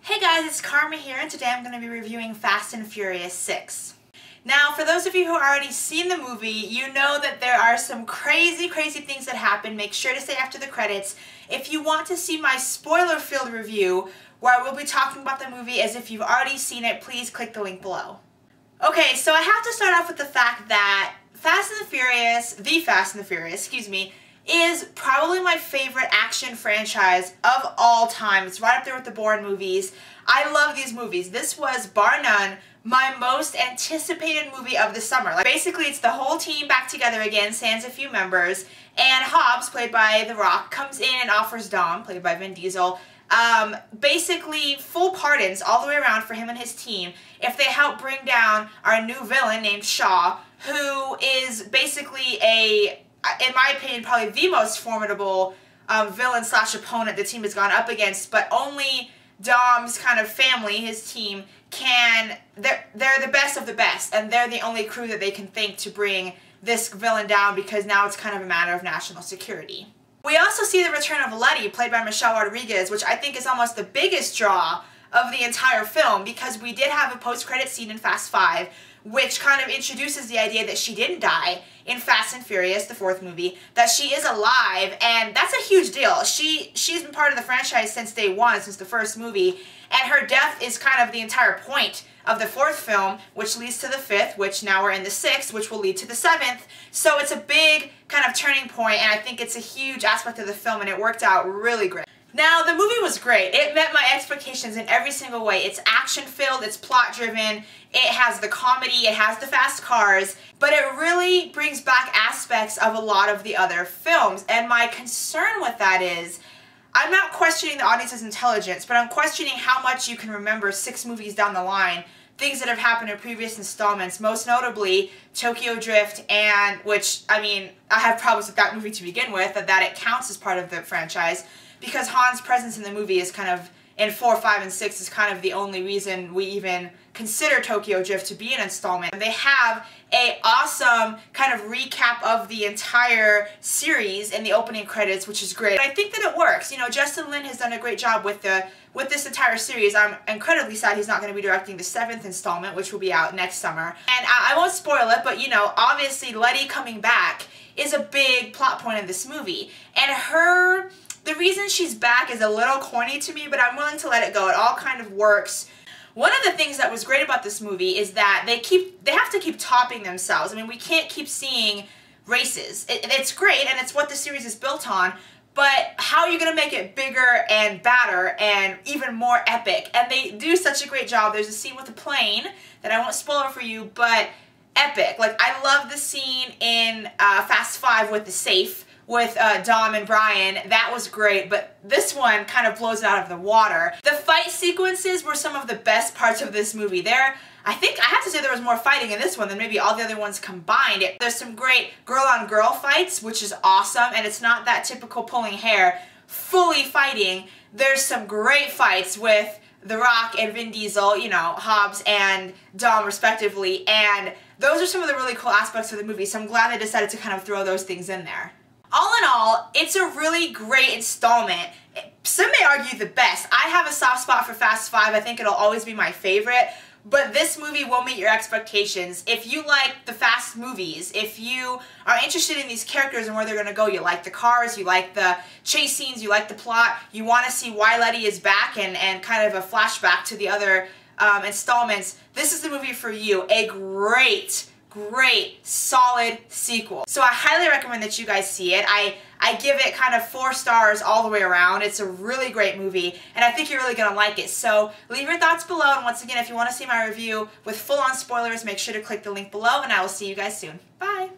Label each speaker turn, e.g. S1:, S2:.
S1: Hey guys, it's Karma here, and today I'm going to be reviewing Fast and Furious 6. Now, for those of you who already seen the movie, you know that there are some crazy things that happen. Make sure to stay after the credits. If you want to see my spoiler-filled review, where I will be talking about the movie as if you've already seen it, please click the link below. Okay, so I have to start off with the fact that The Fast and the Furious, is probably my favorite action franchise of all time. It's right up there with the Bourne movies. I love these movies. This was, bar none, my most anticipated movie of the summer. Basically, it's the whole team back together again, sans a few members, and Hobbs, played by The Rock, comes in and offers Dom, played by Vin Diesel, basically full pardons all the way around for him and his team if they help bring down our new villain named Shaw, who is basically in my opinion, probably the most formidable villain / opponent the team has gone up against, but only Dom's kind of family, his team, they're the best of the best, and they're the only crew that they can think to bring this villain down, because now it's kind of a matter of national security. We also see the return of Letty, played by Michelle Rodriguez, which I think is almost the biggest draw of the entire film, because we did have a post-credit scene in Fast 5, which kind of introduces the idea that she didn't die in Fast and Furious, the 4th movie, that she is alive, and that's a huge deal. She's been part of the franchise since day one, since the 1st movie, and her death is kind of the entire point of the 4th film, which leads to the 5th, which now we're in the 6th, which will lead to the 7th. So it's a big kind of turning point, and I think it's a huge aspect of the film, and it worked out really great. Now, the movie was great. It met my expectations in every single way. It's action-filled, it's plot-driven, it has the comedy, it has the fast cars, but it really brings back aspects of a lot of the other films. And my concern with that is, I'm not questioning the audience's intelligence, but I'm questioning how much you can remember 6 movies down the line, things that have happened in previous installments, most notably Tokyo Drift, and which, I mean, I have problems with that movie to begin with, that it counts as part of the franchise, because Han's presence in the movie is kind of, in 4, 5, and 6, is kind of the only reason we even consider Tokyo Drift to be an installment. They have an awesome kind of recap of the entire series in the opening credits, which is great. I think that it works. You know, Justin Lin has done a great job with this entire series. I'm incredibly sad he's not going to be directing the 7th installment, which will be out next summer. And I won't spoil it, but you know, obviously Letty coming back is a big plot point of this movie. And the reason she's back is a little corny to me, but I'm willing to let it go. It all kind of works. One of the things that was great about this movie is that they have to keep topping themselves. I mean, we can't keep seeing races. It's great, and it's what the series is built on, but how are you going to make it bigger and badder and even more epic? And they do such a great job. There's a scene with a plane that I won't spoil for you, but epic. Like, I love the scene in Fast 5 with the safe, with Dom and Brian. That was great, but this one kind of blows it out of the water. The fight sequences were some of the best parts of this movie. I think I have to say there was more fighting in this one than maybe all the other ones combined. There's some great girl-on-girl fights, which is awesome, and it's not that typical pulling hair, fully fighting. There's some great fights with The Rock and Vin Diesel, you know, Hobbs and Dom respectively, and those are some of the really cool aspects of the movie, so I'm glad they decided to kind of throw those things in there. All in all, it's a really great installment. Some may argue the best. I have a soft spot for Fast 5. I think it'll always be my favorite. But this movie will meet your expectations. If you like the Fast movies, if you are interested in these characters and where they're going to go, you like the cars, you like the chase scenes, you like the plot, you want to see why Letty is back and kind of a flashback to the other installments, this is the movie for you. A great, solid sequel. So I highly recommend that you guys see it. I give it kind of 4 stars all the way around. It's a really great movie, and I think you're really going to like it. So leave your thoughts below, and once again, if you want to see my review with full-on spoilers, make sure to click the link below, and I will see you guys soon. Bye!